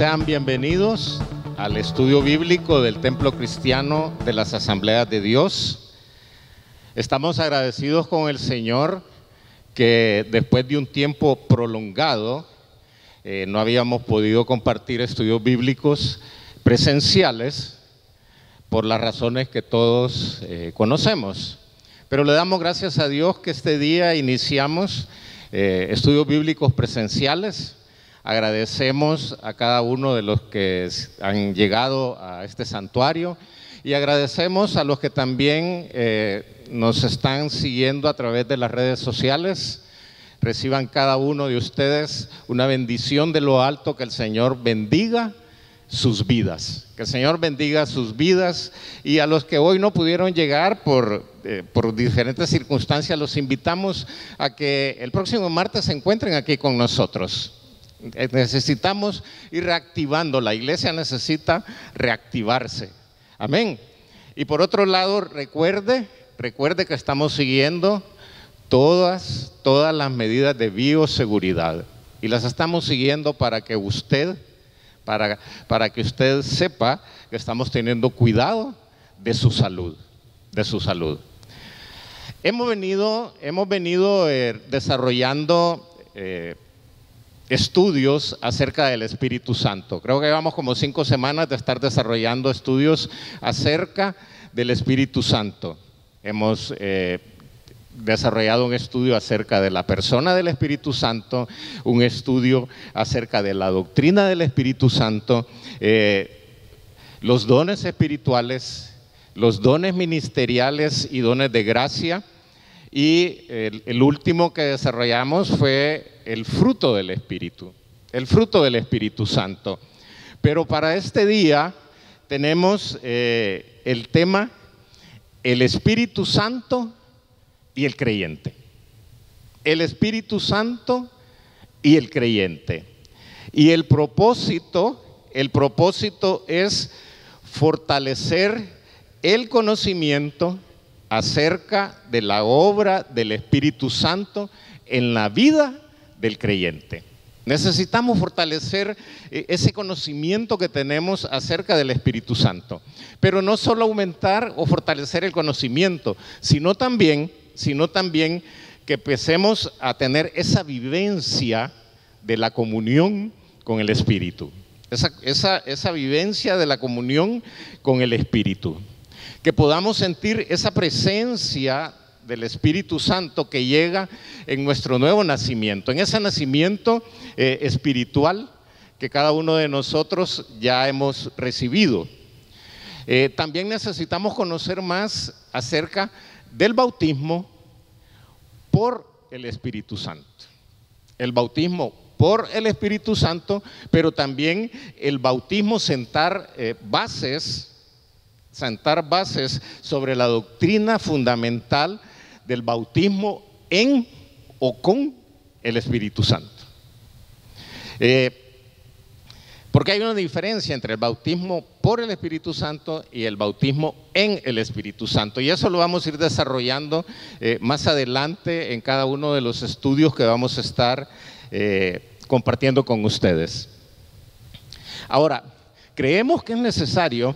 Sean bienvenidos al estudio bíblico del Templo Cristiano de las Asambleas de Dios. Estamos agradecidos con el Señor que después de un tiempo prolongado no habíamos podido compartir estudios bíblicos presenciales por las razones que todos conocemos. Pero le damos gracias a Dios que este día iniciamos estudios bíblicos presenciales. Agradecemos a cada uno de los que han llegado a este santuario y agradecemos a los que también nos están siguiendo a través de las redes sociales. Reciban cada uno de ustedes una bendición de lo alto, que el Señor bendiga sus vidas, que el Señor bendiga sus vidas. Y a los que hoy no pudieron llegar por diferentes circunstancias, los invitamos a que el próximo martes se encuentren aquí con nosotros. Necesitamos ir reactivando, la iglesia necesita reactivarse. Amén. Y por otro lado, recuerde que estamos siguiendo todas las medidas de bioseguridad y las estamos siguiendo para que usted sepa que estamos teniendo cuidado de su salud, Hemos venido desarrollando estudios acerca del Espíritu Santo. Creo que llevamos como 5 semanas de estar desarrollando estudios acerca del Espíritu Santo. Hemos desarrollado un estudio acerca de la persona del Espíritu Santo, un estudio acerca de la doctrina del Espíritu Santo, los dones espirituales, los dones ministeriales y dones de gracia. Y el último que desarrollamos fue el fruto del Espíritu Santo. Pero para este día tenemos el tema el Espíritu Santo y el creyente. El Espíritu Santo y el creyente. Y el propósito es fortalecer el conocimiento acerca de la obra del Espíritu Santo en la vida del creyente. Necesitamos fortalecer ese conocimiento que tenemos acerca del Espíritu Santo, pero no solo aumentar o fortalecer el conocimiento, sino también que empecemos a tener esa vivencia de la comunión con el Espíritu, esa vivencia de la comunión con el Espíritu. Que podamos sentir esa presencia del Espíritu Santo que llega en nuestro nuevo nacimiento, en ese nacimiento espiritual que cada uno de nosotros ya hemos recibido. También necesitamos conocer más acerca del bautismo por el Espíritu Santo. El bautismo por el Espíritu Santo, pero también el bautismo sentar bases sobre la doctrina fundamental del bautismo en o con el Espíritu Santo. Porque hay una diferencia entre el bautismo por el Espíritu Santo y el bautismo en el Espíritu Santo. Y eso lo vamos a ir desarrollando más adelante en cada uno de los estudios que vamos a estar compartiendo con ustedes. Ahora, creemos que es necesario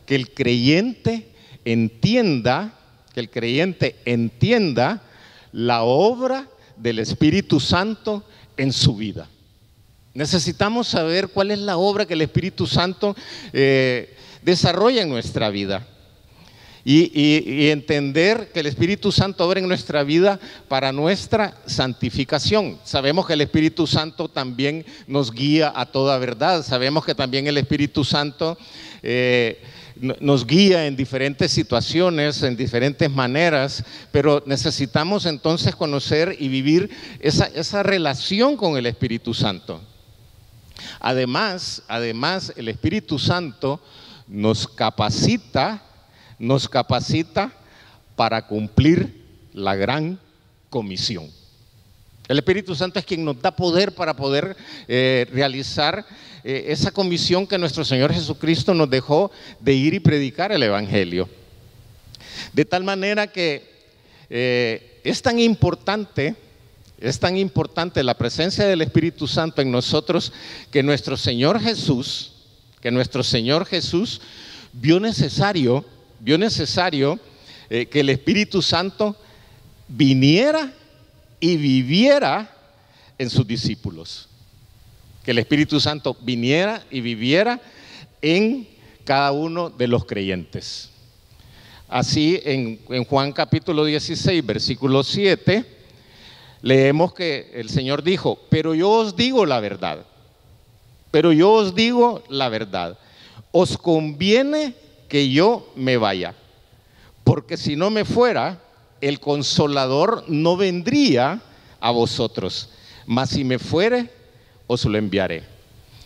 que el creyente entienda la obra del Espíritu Santo en su vida. Necesitamos saber cuál es la obra que el Espíritu Santo desarrolla en nuestra vida y entender que el Espíritu Santo obra en nuestra vida para nuestra santificación. Sabemos que el Espíritu Santo también nos guía a toda verdad. Sabemos que también el Espíritu Santo nos guía en diferentes situaciones, en diferentes maneras, pero necesitamos entonces conocer y vivir esa relación con el Espíritu Santo. Además, el Espíritu Santo nos capacita para cumplir la gran comisión. El Espíritu Santo es quien nos da poder para poder realizar esa comisión que nuestro Señor Jesucristo nos dejó de ir y predicar el Evangelio. De tal manera que es tan importante es tan importante la presencia del Espíritu Santo en nosotros que nuestro Señor Jesús vio necesario que el Espíritu Santo viniera y viviera en sus discípulos. Que el Espíritu Santo viniera y viviera en cada uno de los creyentes. Así en Juan capítulo 16, versículo 7, leemos que el Señor dijo: pero yo os digo la verdad, os conviene que yo me vaya, porque si no me fuera, el Consolador no vendría a vosotros, mas si me fuere, os lo enviaré.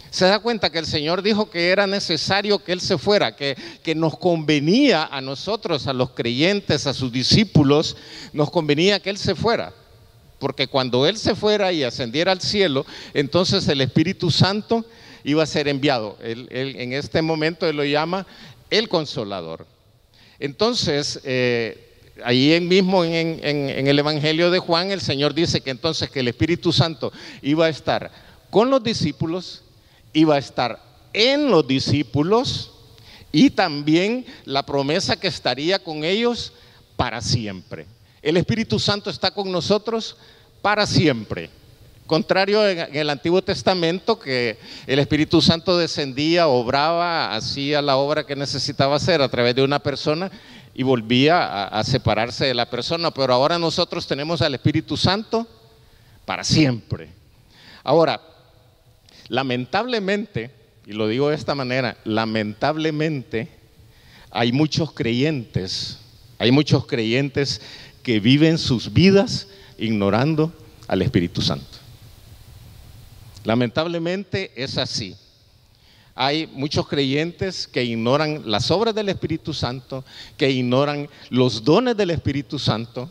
¿Se da cuenta que el Señor dijo que era necesario que Él se fuera, que nos convenía a nosotros, a los creyentes, a sus discípulos, nos convenía que Él se fuera? Porque cuando Él se fuera y ascendiera al cielo, entonces el Espíritu Santo iba a ser enviado. Él, en este momento Él lo llama el Consolador. Entonces, ahí mismo en el Evangelio de Juan, el Señor dice que entonces que el Espíritu Santo iba a estar con los discípulos, iba a estar en los discípulos, y también la promesa que estaría con ellos para siempre. El Espíritu Santo está con nosotros para siempre. Contrario en el Antiguo Testamento, que el Espíritu Santo descendía, obraba, hacía la obra que necesitaba hacer a través de una persona y volvía a separarse de la persona. Pero ahora nosotros tenemos al Espíritu Santo para siempre. Ahora, lamentablemente, y lo digo de esta manera, lamentablemente hay muchos creyentes que viven sus vidas ignorando al Espíritu Santo. Lamentablemente es así. Hay muchos creyentes que ignoran las obras del Espíritu Santo, que ignoran los dones del Espíritu Santo,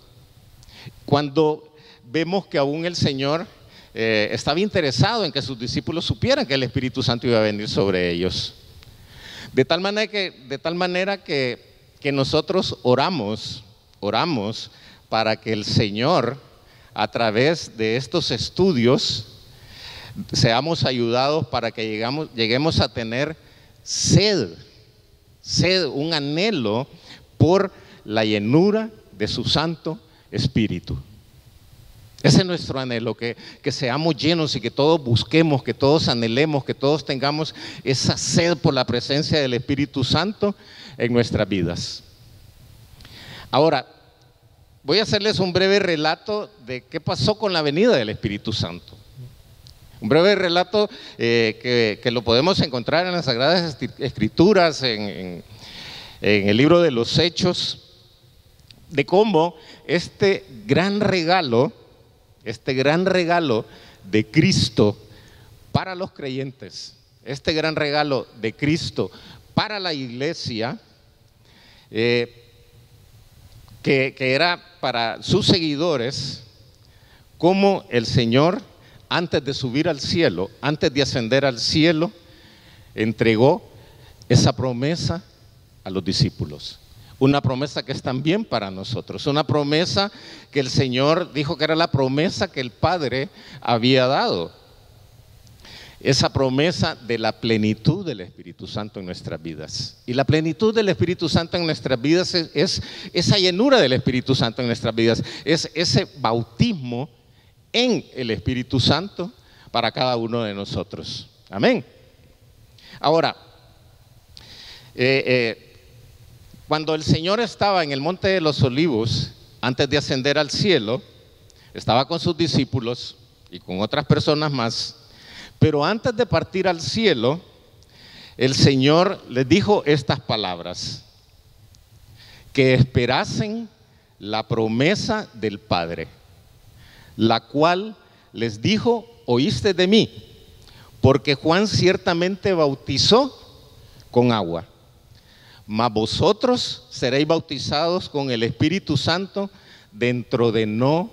cuando vemos que aún el Señor estaba interesado en que sus discípulos supieran que el Espíritu Santo iba a venir sobre ellos. De tal manera que nosotros oramos para que el Señor, a través de estos estudios, seamos ayudados para que lleguemos a tener sed, un anhelo por la llenura de su Santo Espíritu. Ese es nuestro anhelo, que seamos llenos y que todos busquemos, que todos anhelemos, que todos tengamos esa sed por la presencia del Espíritu Santo en nuestras vidas. Ahora, voy a hacerles un breve relato de qué pasó con la venida del Espíritu Santo. Un breve relato que lo podemos encontrar en las Sagradas Escrituras, en el libro de los Hechos, de cómo este gran regalo de Cristo para los creyentes, este gran regalo de Cristo para la iglesia, que era para sus seguidores, como el Señor, antes de subir al cielo, antes de ascender al cielo, entregó esa promesa a los discípulos. Una promesa que es también para nosotros, una promesa que el Señor dijo que era la promesa que el Padre había dado. Esa promesa de la plenitud del Espíritu Santo en nuestras vidas. Y la plenitud del Espíritu Santo en nuestras vidas es esa llenura del Espíritu Santo en nuestras vidas, es ese bautismo en el Espíritu Santo para cada uno de nosotros. Amén. Ahora, cuando el Señor estaba en el Monte de los Olivos, antes de ascender al cielo, estaba con sus discípulos y con otras personas más, pero antes de partir al cielo, el Señor les dijo estas palabras: que esperasen la promesa del Padre, la cual les dijo: oíste de mí, porque Juan ciertamente bautizó con agua, mas vosotros seréis bautizados con el Espíritu Santo dentro de no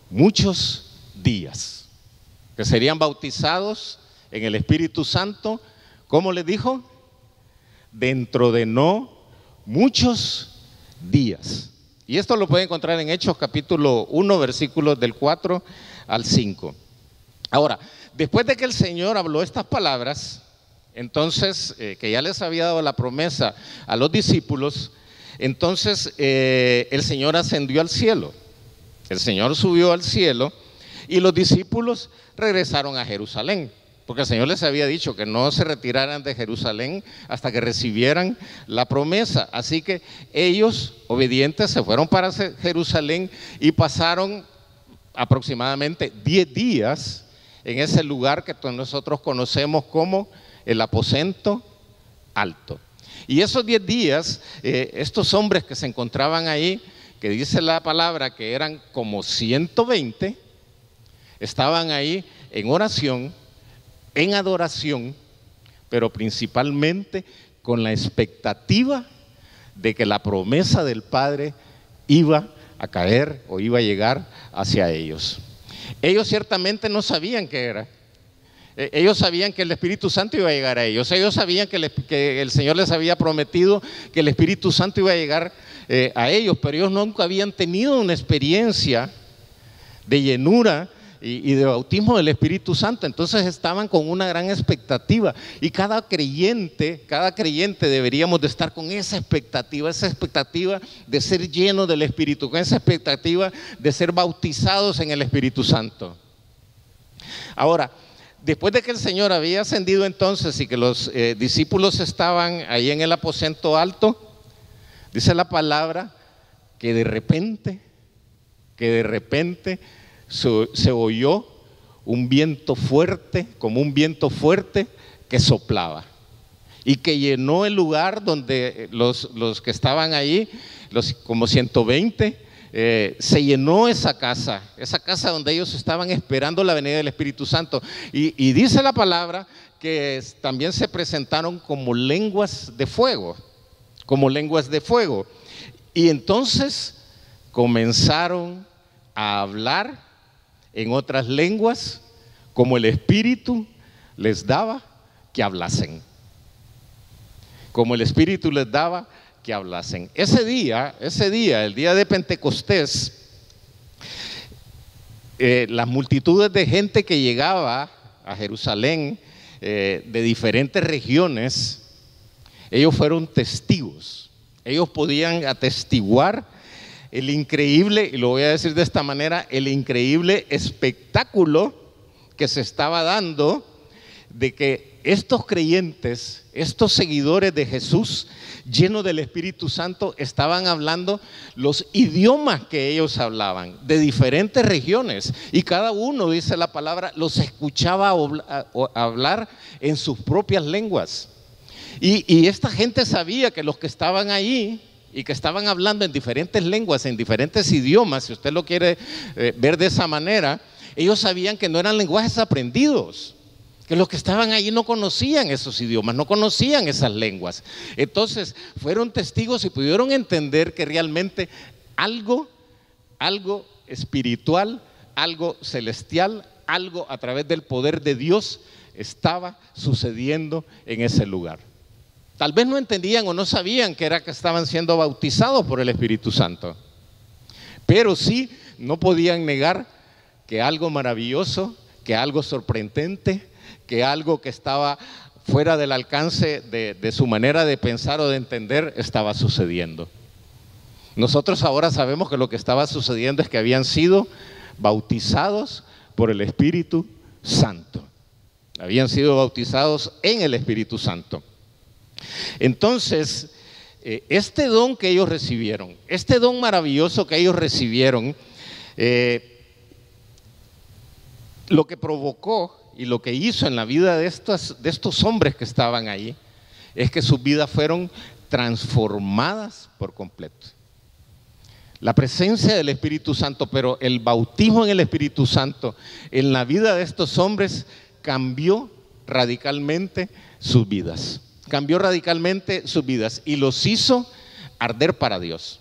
muchos días. Que serían bautizados en el Espíritu Santo, ¿cómo les dijo? Dentro de no muchos días. Y esto lo pueden encontrar en Hechos capítulo 1, versículos del 4 al 5. Ahora, después de que el Señor habló estas palabras, entonces, que ya les había dado la promesa a los discípulos, entonces el Señor ascendió al cielo. El Señor subió al cielo y los discípulos regresaron a Jerusalén, porque el Señor les había dicho que no se retiraran de Jerusalén hasta que recibieran la promesa. Así que ellos, obedientes, se fueron para Jerusalén y pasaron aproximadamente 10 días en ese lugar que nosotros conocemos como el aposento alto. Y esos 10 días, estos hombres que se encontraban ahí, que dice la palabra que eran como 120, estaban ahí en oración, en adoración, pero principalmente con la expectativa de que la promesa del Padre iba a caer o iba a llegar hacia ellos. Ellos ciertamente no sabían qué era. Ellos sabían que el Espíritu Santo iba a llegar a ellos. Ellos sabían que el Señor les había prometido que el Espíritu Santo iba a llegar a ellos, pero ellos nunca habían tenido una experiencia de llenura y de bautismo del Espíritu Santo. Entonces estaban con una gran expectativa, y cada creyente deberíamos de estar con esa expectativa de ser llenos del Espíritu, con esa expectativa de ser bautizados en el Espíritu Santo. Ahora, después de que el Señor había ascendido entonces y que los discípulos estaban ahí en el aposento alto, dice la palabra que de repente se oyó un viento fuerte, como un viento fuerte que soplaba y que llenó el lugar donde los que estaban ahí, como 120, se llenó esa casa donde ellos estaban esperando la venida del Espíritu Santo. Y dice la palabra que también se presentaron como lenguas de fuego, y entonces comenzaron a hablar en otras lenguas, como el Espíritu les daba que hablasen. Ese día, el día de Pentecostés, las multitudes de gente que llegaba a Jerusalén de diferentes regiones, ellos fueron testigos. Ellos podían atestiguar el increíble, y lo voy a decir de esta manera, el increíble espectáculo que se estaba dando de que estos creyentes, estos seguidores de Jesús, llenos del Espíritu Santo, estaban hablando los idiomas que ellos hablaban, de diferentes regiones, y cada uno, dice la palabra, los escuchaba hablar en sus propias lenguas. Y esta gente sabía que los que estaban ahí y que estaban hablando en diferentes lenguas, en diferentes idiomas, si usted lo quiere ver de esa manera, ellos sabían que no eran lenguajes aprendidos, que los que estaban allí no conocían esos idiomas, no conocían esas lenguas. Entonces fueron testigos y pudieron entender que realmente algo espiritual, algo celestial, algo a través del poder de Dios estaba sucediendo en ese lugar. Tal vez no entendían o no sabían que era que estaban siendo bautizados por el Espíritu Santo, pero sí no podían negar que algo maravilloso, que algo sorprendente, que algo que estaba fuera del alcance de su manera de pensar o de entender estaba sucediendo. Nosotros ahora sabemos que lo que estaba sucediendo es que habían sido bautizados por el Espíritu Santo. Habían sido bautizados en el Espíritu Santo. Entonces, este don que ellos recibieron, este don maravilloso que ellos recibieron, lo que provocó y lo que hizo en la vida de estos hombres que estaban ahí, es que sus vidas fueron transformadas por completo. La presencia del Espíritu Santo, pero el bautismo en el Espíritu Santo en la vida de estos hombres cambió radicalmente sus vidas. Y los hizo arder para Dios.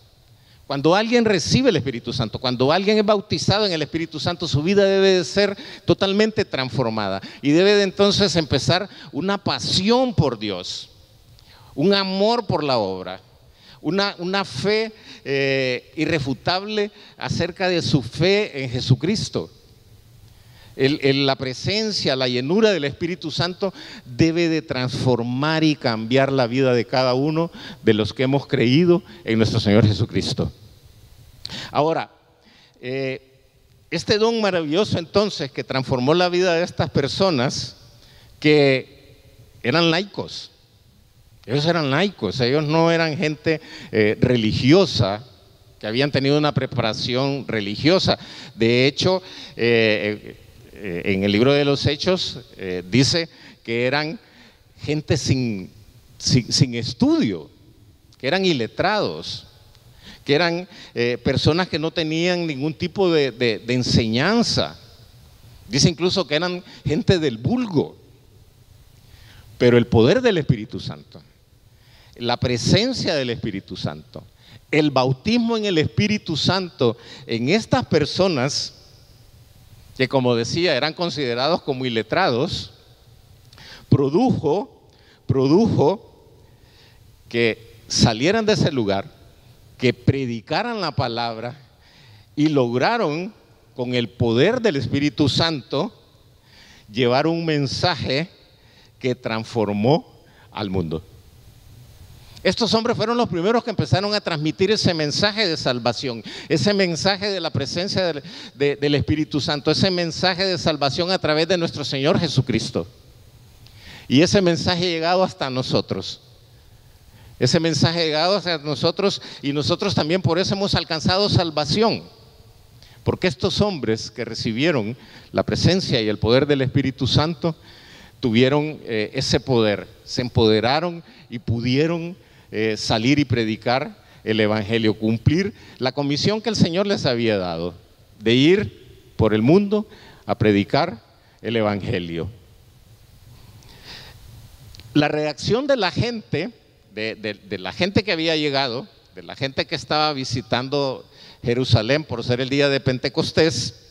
Cuando alguien recibe el Espíritu Santo, cuando alguien es bautizado en el Espíritu Santo, su vida debe de ser totalmente transformada y debe de entonces empezar una pasión por Dios, un amor por la obra, una fe irrefutable acerca de su fe en Jesucristo. La presencia, la llenura del Espíritu Santo debe de transformar y cambiar la vida de cada uno de los que hemos creído en nuestro Señor Jesucristo. Ahora, este don maravilloso entonces que transformó la vida de estas personas que eran laicos. Ellos eran laicos, ellos no eran gente religiosa, que habían tenido una preparación religiosa. De hecho, en el libro de los Hechos dice que eran gente sin estudio, que eran iletrados, que eran personas que no tenían ningún tipo de enseñanza. Dice incluso que eran gente del vulgo. Pero el poder del Espíritu Santo, la presencia del Espíritu Santo, el bautismo en el Espíritu Santo en estas personas que, como decía, eran considerados como iletrados, produjo que salieran de ese lugar, que predicaran la palabra y lograron, con el poder del Espíritu Santo, llevar un mensaje que transformó al mundo. Estos hombres fueron los primeros que empezaron a transmitir ese mensaje de salvación, ese mensaje de la presencia del Espíritu Santo, ese mensaje de salvación a través de nuestro Señor Jesucristo. Y ese mensaje ha llegado hasta nosotros. Ese mensaje ha llegado hasta nosotros y nosotros también por eso hemos alcanzado salvación. Porque estos hombres que recibieron la presencia y el poder del Espíritu Santo tuvieron ese poder, se empoderaron y pudieron salir y predicar el Evangelio, cumplir la comisión que el Señor les había dado, de ir por el mundo a predicar el Evangelio. La reacción de la gente, de la gente que había llegado, de la gente que estaba visitando Jerusalén por ser el día de Pentecostés,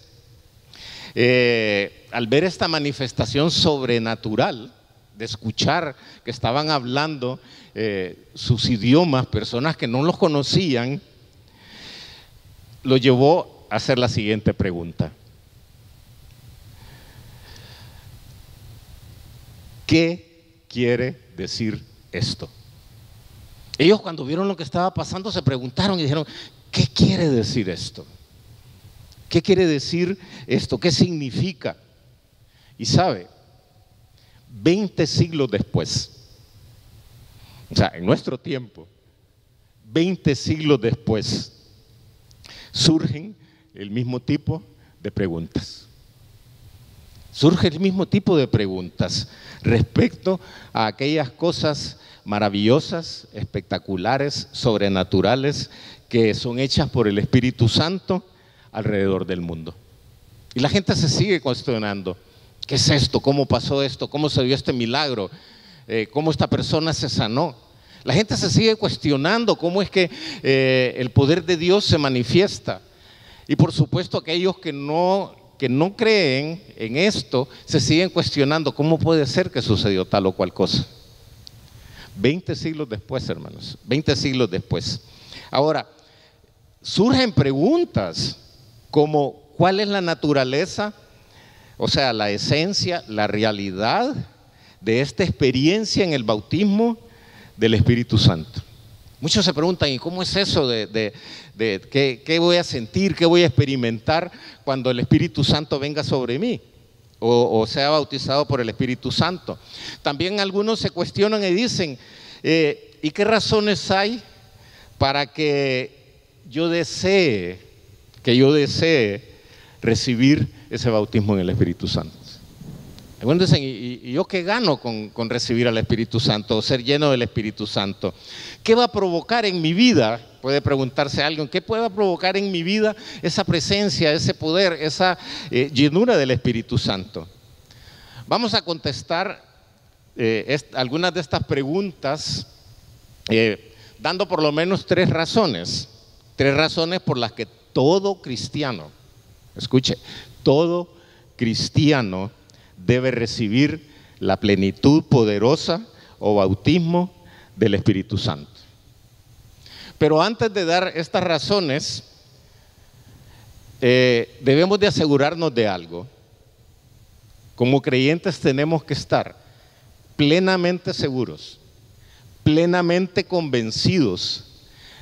al ver esta manifestación sobrenatural, de escuchar que estaban hablando sus idiomas, personas que no los conocían, lo llevó a hacer la siguiente pregunta: ¿qué quiere decir esto? Ellos, cuando vieron lo que estaba pasando, se preguntaron y dijeron: ¿qué quiere decir esto? ¿Qué quiere decir esto? ¿Qué significa? Y sabe, 20 siglos después, o sea, en nuestro tiempo, 20 siglos después, surgen el mismo tipo de preguntas. Surge el mismo tipo de preguntas respecto a aquellas cosas maravillosas, espectaculares, sobrenaturales, que son hechas por el Espíritu Santo alrededor del mundo. Y la gente se sigue cuestionando: ¿qué es esto? ¿Cómo pasó esto? ¿Cómo se dio este milagro? ¿Cómo esta persona se sanó? La gente se sigue cuestionando cómo es que el poder de Dios se manifiesta. Y por supuesto aquellos que no creen en esto se siguen cuestionando cómo puede ser que sucedió tal o cual cosa. 20 siglos después, hermanos, 20 siglos después. Ahora, surgen preguntas como: ¿cuál es la naturaleza? O sea, la esencia, la realidad de esta experiencia en el bautismo del Espíritu Santo. Muchos se preguntan: ¿y cómo es eso de qué voy a sentir, qué voy a experimentar cuando el Espíritu Santo venga sobre mí o sea bautizado por el Espíritu Santo? También algunos se cuestionan y dicen: ¿y qué razones hay para que yo desee recibir ese bautismo en el Espíritu Santo? Algunos dicen: ¿y yo qué gano con recibir al Espíritu Santo o ser lleno del Espíritu Santo? ¿Qué va a provocar en mi vida? Puede preguntarse alguien: ¿qué puede provocar en mi vida esa presencia, ese poder, esa llenura del Espíritu Santo? Vamos a contestar algunas de estas preguntas dando por lo menos tres razones por las que todo cristiano, escuche, todo cristiano debe recibir la plenitud poderosa o bautismo del Espíritu Santo. Pero antes de dar estas razones, debemos de asegurarnos de algo. como creyentes tenemos que estar plenamente seguros, plenamente convencidos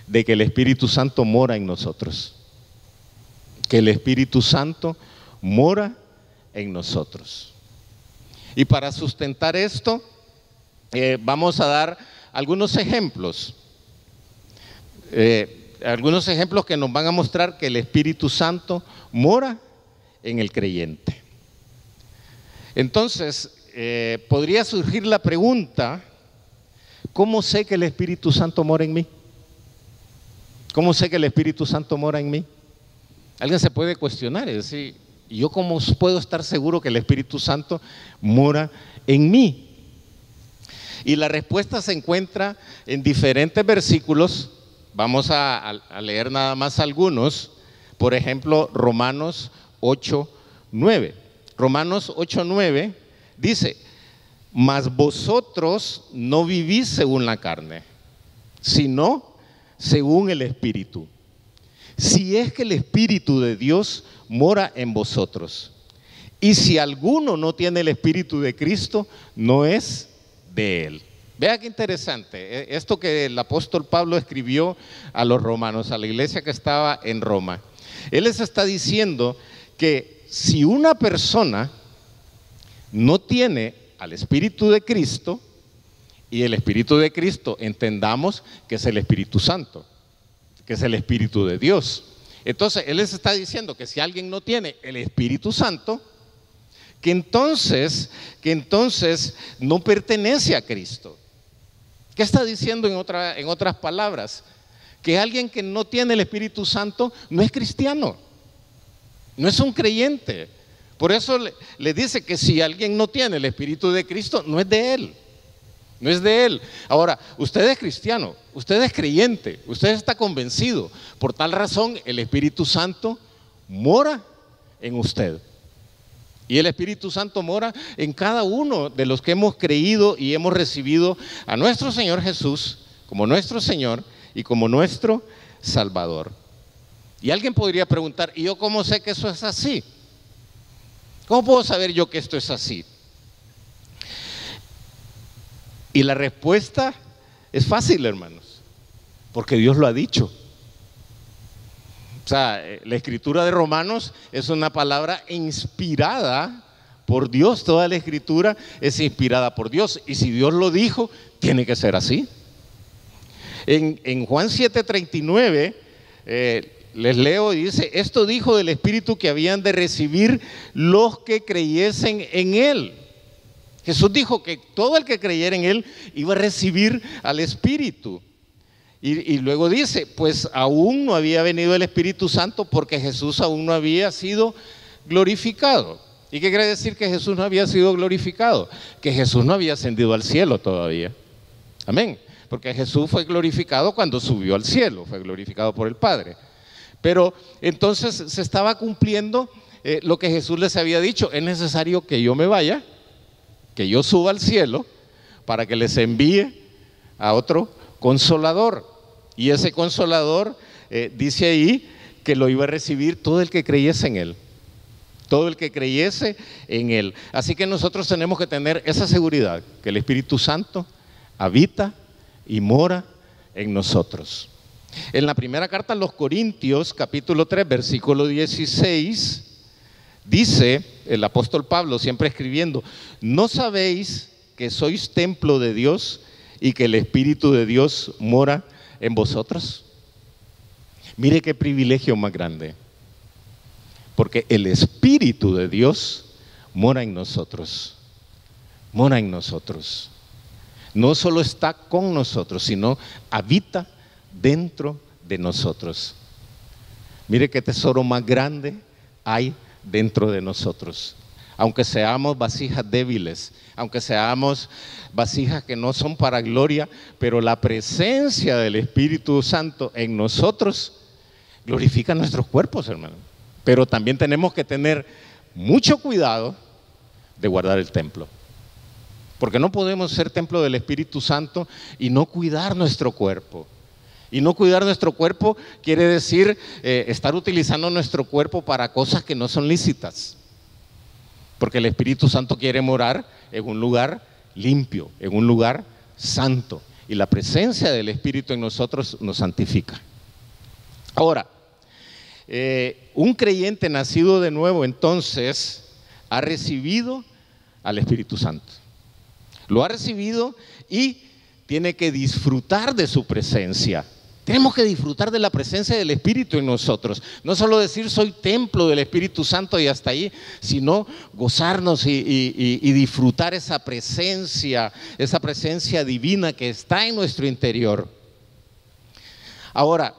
de que el Espíritu Santo mora en nosotros. Que el Espíritu Santo mora en nosotros. Y para sustentar esto, vamos a dar algunos ejemplos. Algunos ejemplos que nos van a mostrar que el Espíritu Santo mora en el creyente. Entonces, podría surgir la pregunta: ¿cómo sé que el Espíritu Santo mora en mí? ¿Cómo sé que el Espíritu Santo mora en mí? Alguien se puede cuestionar y decir: ¿y yo cómo puedo estar seguro que el Espíritu Santo mora en mí? Y la respuesta se encuentra en diferentes versículos. Vamos a leer nada más algunos. Por ejemplo, Romanos 8:9. Romanos 8:9 dice: mas vosotros no vivís según la carne, sino según el Espíritu. Si es que el Espíritu de Dios mora en vosotros. Y si alguno no tiene el Espíritu de Cristo, no es de él. Vea qué interesante, esto que el apóstol Pablo escribió a los romanos, a la iglesia que estaba en Roma. Él les está diciendo que si una persona no tiene al Espíritu de Cristo, y el Espíritu de Cristo entendamos que es el Espíritu Santo, que es el Espíritu de Dios. Entonces, Él les está diciendo que si alguien no tiene el Espíritu Santo, que entonces no pertenece a Cristo. ¿Qué está diciendo en otras palabras? Que alguien que no tiene el Espíritu Santo no es cristiano, no es un creyente. Por eso le dice que si alguien no tiene el Espíritu de Cristo, no es de Él. No es de Él. Ahora, usted es cristiano, usted es creyente, usted está convencido. Por tal razón, el Espíritu Santo mora en usted. Y el Espíritu Santo mora en cada uno de los que hemos creído y hemos recibido a nuestro Señor Jesús como nuestro Señor y como nuestro Salvador. Y alguien podría preguntar: ¿y yo cómo sé que eso es así? ¿Cómo puedo saber yo que esto es así? Y la respuesta es fácil, hermanos, porque Dios lo ha dicho. O sea, la escritura de Romanos es una palabra inspirada por Dios. Toda la escritura es inspirada por Dios. Y si Dios lo dijo, tiene que ser así. En Juan 7:39, les leo y dice: esto dijo del Espíritu que habían de recibir los que creyesen en Él. Jesús dijo que todo el que creyera en Él iba a recibir al Espíritu. Y luego dice: pues aún no había venido el Espíritu Santo porque Jesús aún no había sido glorificado. ¿Y qué quiere decir que Jesús no había sido glorificado? Que Jesús no había ascendido al cielo todavía. Amén. Porque Jesús fue glorificado cuando subió al cielo, fue glorificado por el Padre. Pero entonces se estaba cumpliendo lo que Jesús les había dicho: es necesario que yo me vaya, que yo suba al cielo, para que les envíe a otro consolador. Y ese consolador dice ahí que lo iba a recibir todo el que creyese en Él. Todo el que creyese en Él. Así que nosotros tenemos que tener esa seguridad, que el Espíritu Santo habita y mora en nosotros. En la primera carta a los Corintios, capítulo 3, versículo 16, dice el apóstol Pablo, siempre escribiendo: ¿no sabéis que sois templo de Dios y que el Espíritu de Dios mora en vosotros? Mire qué privilegio más grande, porque el Espíritu de Dios mora en nosotros. Mora en nosotros. No solo está con nosotros, sino habita dentro de nosotros. Mire qué tesoro más grande hay dentro de nosotros. Aunque seamos vasijas débiles, aunque seamos vasijas que no son para gloria, pero la presencia del Espíritu Santo en nosotros glorifica nuestros cuerpos, hermano. Pero también tenemos que tener mucho cuidado de guardar el templo, porque no podemos ser templo del Espíritu Santo y no cuidar nuestro cuerpo. Y no cuidar nuestro cuerpo quiere decir estar utilizando nuestro cuerpo para cosas que no son lícitas. porque el Espíritu Santo quiere morar en un lugar limpio, en un lugar santo, y la presencia del Espíritu en nosotros nos santifica. Ahora, un creyente nacido de nuevo entonces ha recibido al Espíritu Santo. Lo ha recibido y tiene que disfrutar de su presencia. Tenemos que disfrutar de la presencia del Espíritu en nosotros. No solo decir soy templo del Espíritu Santo y hasta ahí, sino gozarnos y disfrutar esa presencia divina que está en nuestro interior. Ahora,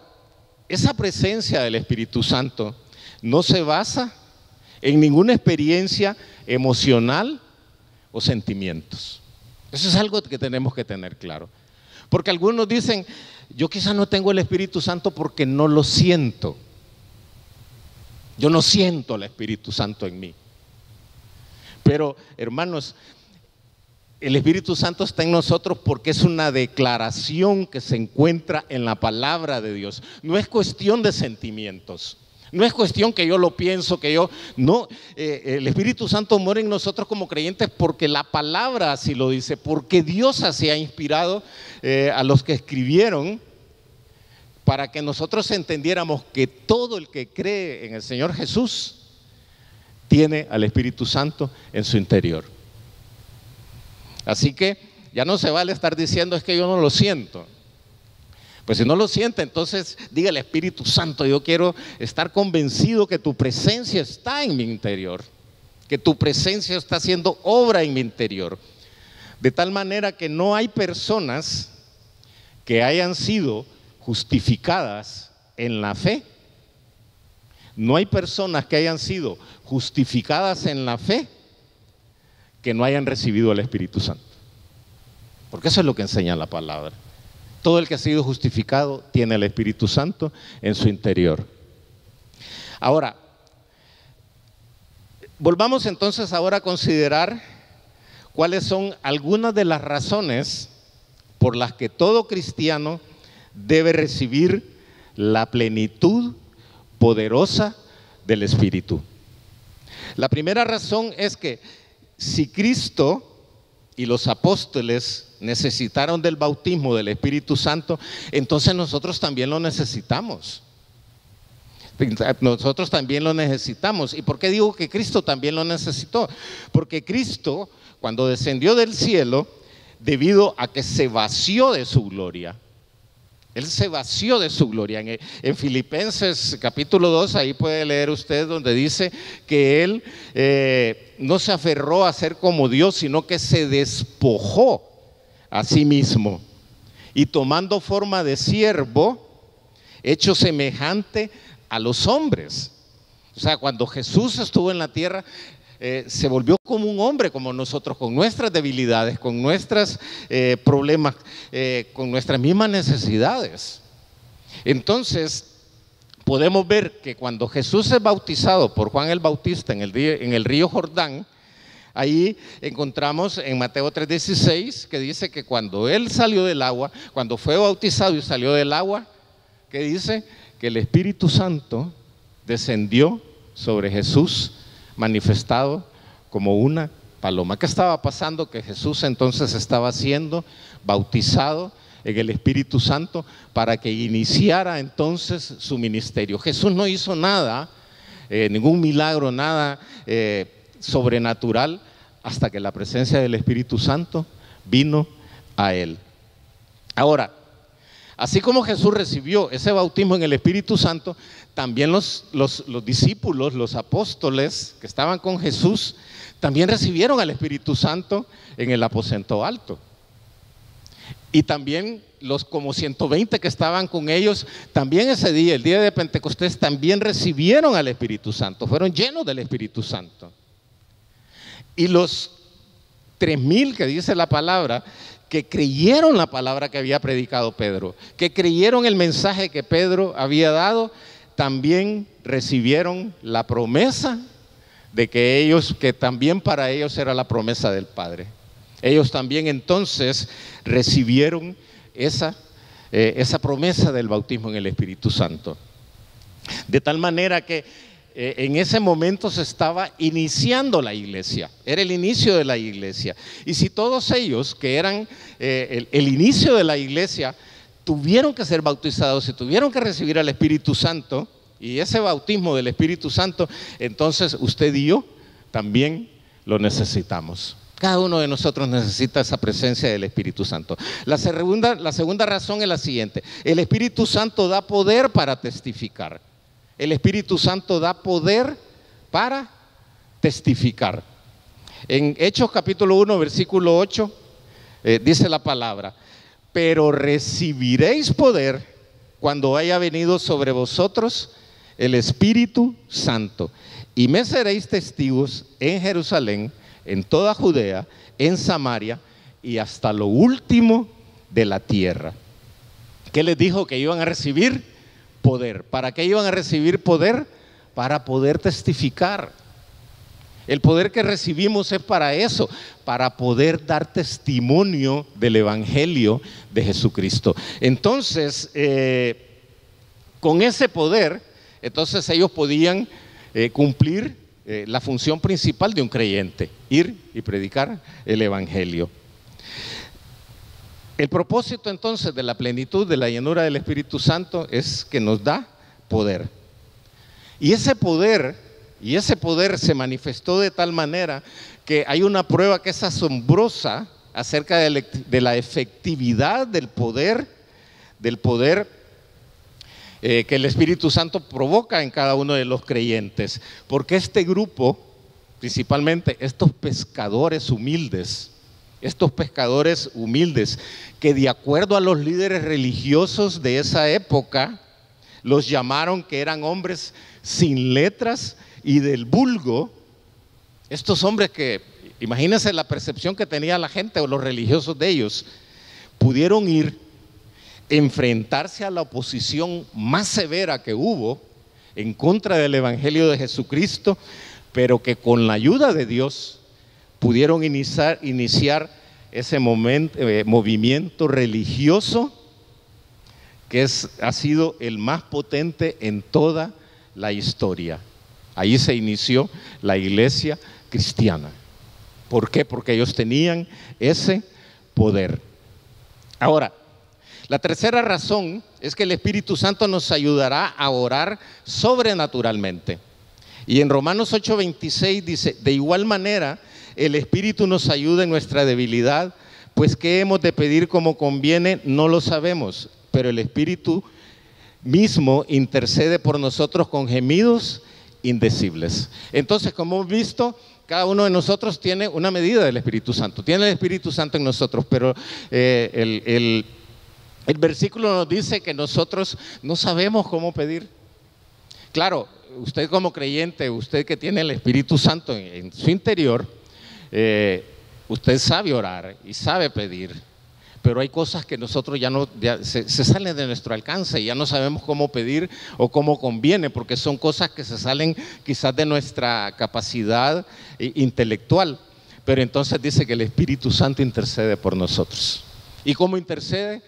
esa presencia del Espíritu Santo no se basa en ninguna experiencia emocional o sentimientos. Eso es algo que tenemos que tener claro. Porque algunos dicen, yo quizás no tengo el Espíritu Santo porque no lo siento. Yo no siento el Espíritu Santo en mí. Pero, hermanos, el Espíritu Santo está en nosotros porque es una declaración que se encuentra en la palabra de Dios. No es cuestión de sentimientos. No es cuestión que yo lo pienso, que yo... No, el Espíritu Santo mora en nosotros como creyentes porque la palabra así lo dice, porque Dios así ha inspirado a los que escribieron para que nosotros entendiéramos que todo el que cree en el Señor Jesús tiene al Espíritu Santo en su interior. Así que ya no se vale estar diciendo es que yo no lo siento. Pues si no lo siente, entonces diga al Espíritu Santo, yo quiero estar convencido que tu presencia está en mi interior, que tu presencia está haciendo obra en mi interior. De tal manera que no hay personas que hayan sido justificadas en la fe. No hay personas que hayan sido justificadas en la fe que no hayan recibido el Espíritu Santo. Porque eso es lo que enseña la palabra. Todo el que ha sido justificado tiene el Espíritu Santo en su interior. Ahora, volvamos entonces ahora a considerar cuáles son algunas de las razones por las que todo cristiano debe recibir la plenitud poderosa del Espíritu. La primera razón es que si Cristo y los apóstoles necesitaron del bautismo del Espíritu Santo, entonces nosotros también lo necesitamos. Nosotros también lo necesitamos. ¿Y por qué digo que Cristo también lo necesitó? Porque Cristo, cuando descendió del cielo, debido a que se vació de su gloria, Él se vació de su gloria. En Filipenses capítulo 2, ahí puede leer usted donde dice que Él no se aferró a ser como Dios, sino que se despojó a sí mismo. Y tomando forma de siervo, hecho semejante a los hombres. O sea, cuando Jesús estuvo en la tierra, se volvió como un hombre, como nosotros, con nuestras debilidades, con nuestros problemas, con nuestras mismas necesidades. Entonces, podemos ver que cuando Jesús es bautizado por Juan el Bautista en el río Jordán, ahí encontramos en Mateo 3:16 que dice que cuando Él salió del agua, cuando fue bautizado y salió del agua, que dice que el Espíritu Santo descendió sobre Jesús manifestado como una paloma. ¿Qué estaba pasando? Que Jesús entonces estaba siendo bautizado en el Espíritu Santo para que iniciara entonces su ministerio. Jesús no hizo nada, ningún milagro, nada sobrenatural, hasta que la presencia del Espíritu Santo vino a Él. Ahora, así como Jesús recibió ese bautismo en el Espíritu Santo, también los discípulos, los apóstoles que estaban con Jesús, también recibieron al Espíritu Santo en el aposento alto. Y también los como 120 que estaban con ellos, también ese día, el día de Pentecostés, también recibieron al Espíritu Santo, fueron llenos del Espíritu Santo. Y los 3,000 que dice la palabra, que creyeron la palabra que había predicado Pedro, que creyeron el mensaje que Pedro había dado, también recibieron la promesa de que también para ellos era la promesa del Padre. Ellos también entonces recibieron esa promesa del bautismo en el Espíritu Santo. De tal manera que en ese momento se estaba iniciando la iglesia, era el inicio de la iglesia. Y si todos ellos, que eran el inicio de la iglesia, tuvieron que ser bautizados y tuvieron que recibir al Espíritu Santo, y ese bautismo del Espíritu Santo, entonces usted y yo también lo necesitamos. Cada uno de nosotros necesita esa presencia del Espíritu Santo. La segunda razón es la siguiente: el Espíritu Santo da poder para testificar. El Espíritu Santo da poder para testificar. En Hechos capítulo 1, versículo 8, dice la palabra: pero recibiréis poder cuando haya venido sobre vosotros el Espíritu Santo, y me seréis testigos en Jerusalén, en toda Judea, en Samaria y hasta lo último de la tierra. ¿Qué les dijo? Que iban a recibir poder. ¿Para qué iban a recibir poder? Para poder testificar. El poder que recibimos es para eso, para poder dar testimonio del Evangelio de Jesucristo. Entonces, con ese poder, entonces ellos podían cumplir la función principal de un creyente: ir y predicar el Evangelio. El propósito entonces de la plenitud, de la llenura del Espíritu Santo, es que nos da poder. Y ese poder se manifestó de tal manera que hay una prueba que es asombrosa acerca de la efectividad del poder que el Espíritu Santo provoca en cada uno de los creyentes. Porque este grupo, principalmente estos pescadores humildes, que de acuerdo a los líderes religiosos de esa época, los llamaron que eran hombres sin letras y del vulgo. Estos hombres que, imagínense la percepción que tenía la gente o los religiosos de ellos, pudieron ir, enfrentarse a la oposición más severa que hubo en contra del Evangelio de Jesucristo, pero que con la ayuda de Dios pudieron iniciar ese movimiento religioso que ha sido el más potente en toda la historia. Ahí se inició la iglesia cristiana. ¿Por qué? Porque ellos tenían ese poder. Ahora, la tercera razón es que el Espíritu Santo nos ayudará a orar sobrenaturalmente. Y en Romanos 8:26 dice: de igual manera, el Espíritu nos ayuda en nuestra debilidad, pues qué hemos de pedir como conviene, no lo sabemos, pero el Espíritu mismo intercede por nosotros con gemidos indecibles. Entonces, como hemos visto, cada uno de nosotros tiene una medida del Espíritu Santo, tiene el Espíritu Santo en nosotros, pero el versículo nos dice que nosotros no sabemos cómo pedir. Claro, usted como creyente, usted que tiene el Espíritu Santo en su interior, usted sabe orar y sabe pedir, pero hay cosas que nosotros se salen de nuestro alcance y ya no sabemos cómo pedir o cómo conviene, porque son cosas que se salen quizás de nuestra capacidad intelectual. Pero entonces dice que el Espíritu Santo intercede por nosotros. ¿Y cómo intercede?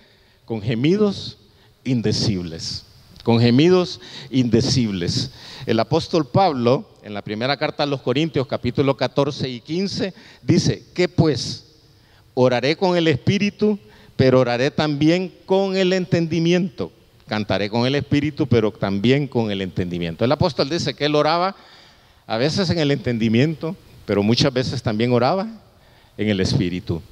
Con gemidos indecibles. Con gemidos indecibles. El apóstol Pablo, en la primera carta a los Corintios, capítulo 14 y 15, dice: ¿qué pues? Oraré con el Espíritu, pero oraré también con el entendimiento. Cantaré con el Espíritu, pero también con el entendimiento. El apóstol dice que él oraba a veces en el entendimiento, pero muchas veces también oraba en el Espíritu.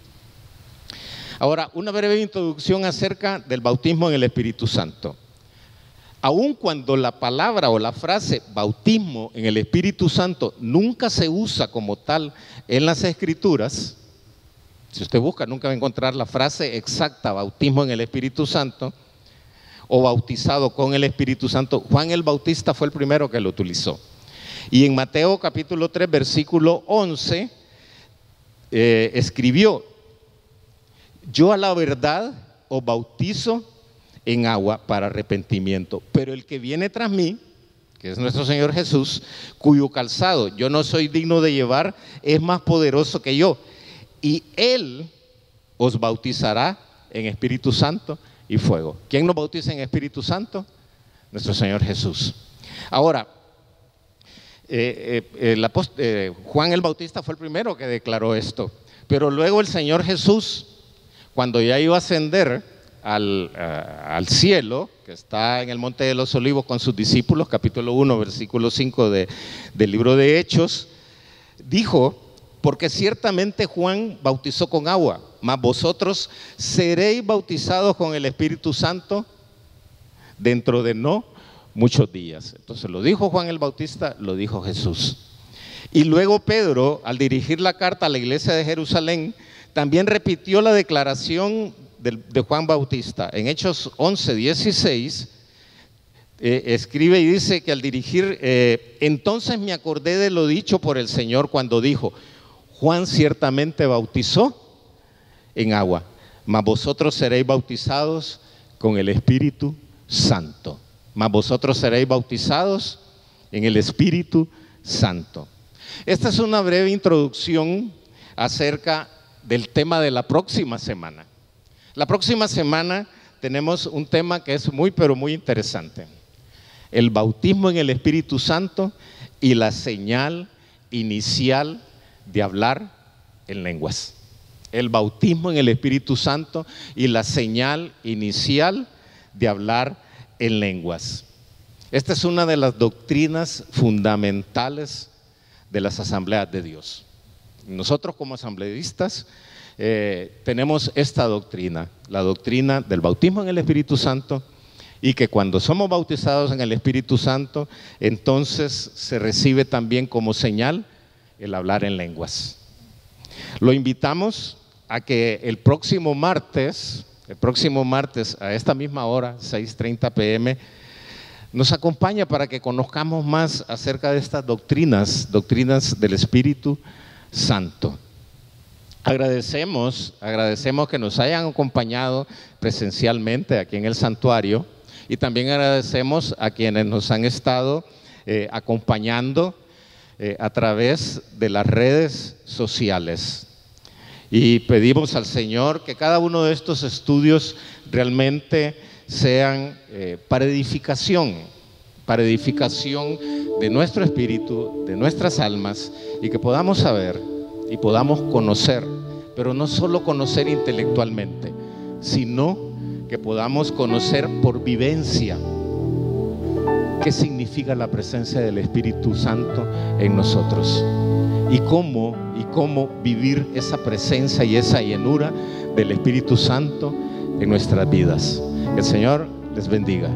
Ahora, una breve introducción acerca del bautismo en el Espíritu Santo. Aun cuando la palabra o la frase bautismo en el Espíritu Santo nunca se usa como tal en las Escrituras, si usted busca nunca va a encontrar la frase exacta bautismo en el Espíritu Santo o bautizado con el Espíritu Santo. Juan el Bautista fue el primero que lo utilizó. Y en Mateo capítulo 3 versículo 11 escribió: yo a la verdad os bautizo en agua para arrepentimiento, pero el que viene tras mí, que es nuestro Señor Jesús, cuyo calzado yo no soy digno de llevar, es más poderoso que yo, y Él os bautizará en Espíritu Santo y fuego. ¿Quién nos bautiza en Espíritu Santo? Nuestro Señor Jesús. Ahora, Juan el Bautista fue el primero que declaró esto, pero luego el Señor Jesús, cuando ya iba a ascender al cielo, que está en el Monte de los Olivos con sus discípulos, capítulo 1, versículo 5 del libro de Hechos, dijo: porque ciertamente Juan bautizó con agua, mas vosotros seréis bautizados con el Espíritu Santo dentro de no muchos días. Entonces lo dijo Juan el Bautista, lo dijo Jesús. Y luego Pedro, al dirigir la carta a la iglesia de Jerusalén, también repitió la declaración de Juan Bautista. En Hechos 11:16 escribe y dice que al dirigir, entonces me acordé de lo dicho por el Señor cuando dijo: Juan ciertamente bautizó en agua, mas vosotros seréis bautizados con el Espíritu Santo. Mas vosotros seréis bautizados en el Espíritu Santo. Esta es una breve introducción acerca del tema de la próxima semana. La próxima semana tenemos un tema que es muy, pero muy interesante: el bautismo en el Espíritu Santo y la señal inicial de hablar en lenguas. El bautismo en el Espíritu Santo y la señal inicial de hablar en lenguas. Esta es una de las doctrinas fundamentales de las asambleas de Dios. Nosotros como asambleístas tenemos esta doctrina, la doctrina del bautismo en el Espíritu Santo, y que cuando somos bautizados en el Espíritu Santo, entonces se recibe también como señal el hablar en lenguas. Lo invitamos a que el próximo martes a esta misma hora, 6:30 p.m., nos acompañe para que conozcamos más acerca de estas doctrinas del Espíritu Santo. Agradecemos que nos hayan acompañado presencialmente aquí en el santuario, y también agradecemos a quienes nos han estado acompañando a través de las redes sociales. Y pedimos al Señor que cada uno de estos estudios realmente sean para edificación de nuestro espíritu, de nuestras almas, y que podamos saber y podamos conocer, pero no solo conocer intelectualmente, sino que podamos conocer por vivencia qué significa la presencia del Espíritu Santo en nosotros y cómo vivir esa presencia y esa llenura del Espíritu Santo en nuestras vidas. Que el Señor les bendiga.